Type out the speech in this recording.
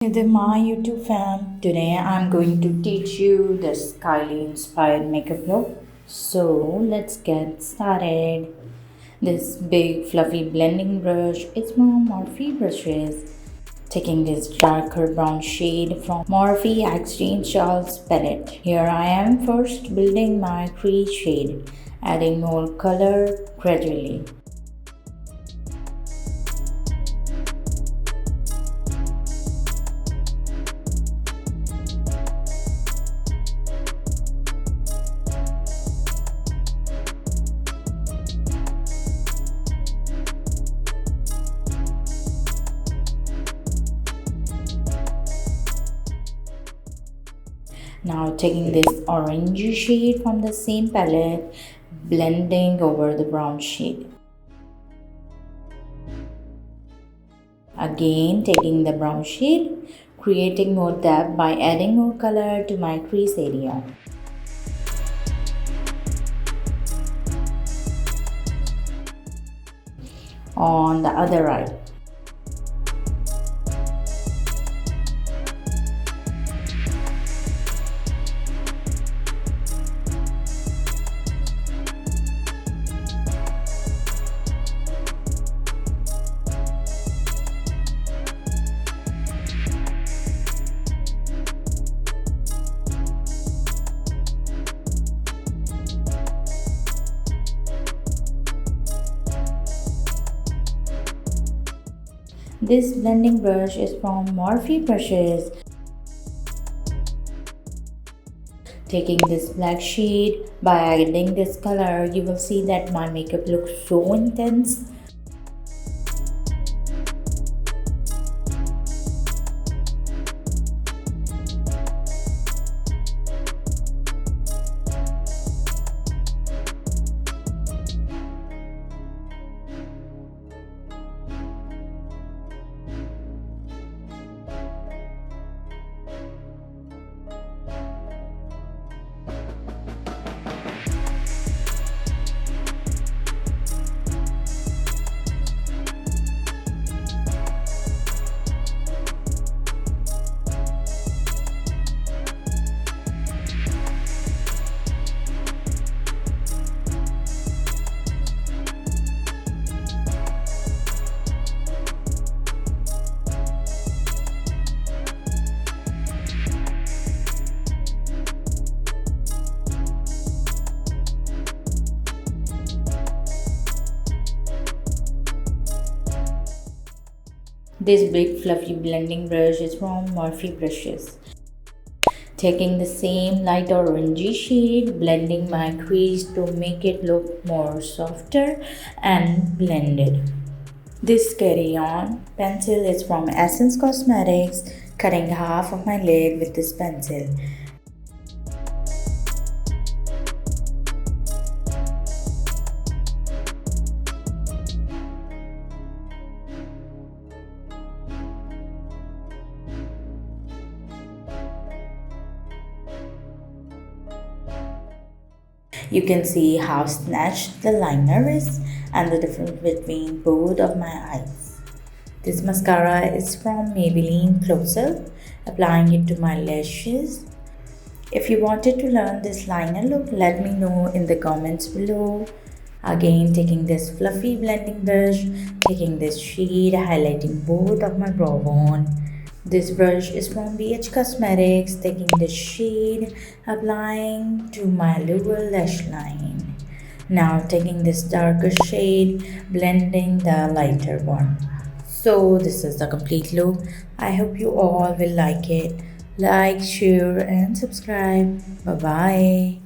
Hey there, my YouTube fam. Today I'm going to teach you this Kylie inspired makeup look. So let's get started. This big fluffy blending brush is from Morphe brushes. Taking this darker brown shade from Morphe Exchange Charles palette. Here I am first building my crease shade, adding more color gradually. Now taking this orangey shade from the same palette, blending over the brown shade. Again taking the brown shade, creating more depth by adding more color to my crease area. On the other eye. This blending brush is from Morphe brushes. Taking this black shade, by adding this color, you will see that my makeup looks so intense. This big fluffy blending brush is from Morphe brushes. Taking the same light orangey shade, blending my crease to make it look more softer and blended. This carry on pencil is from Essence Cosmetics, cutting half of my lid with this pencil. You can see how snatched the liner is and the difference between both of my eyes. This mascara is from Maybelline Colossal, applying it to my lashes. If you wanted to learn this liner look, let me know in the comments below. Again, taking this fluffy blending brush, taking this shade, highlighting both of my brow bone. This brush is from BH Cosmetics, taking the shade, applying to my lower lash line. Now taking this darker shade, blending the lighter one. So this is the complete look. I hope you all will like it. Like, share and subscribe. Bye bye.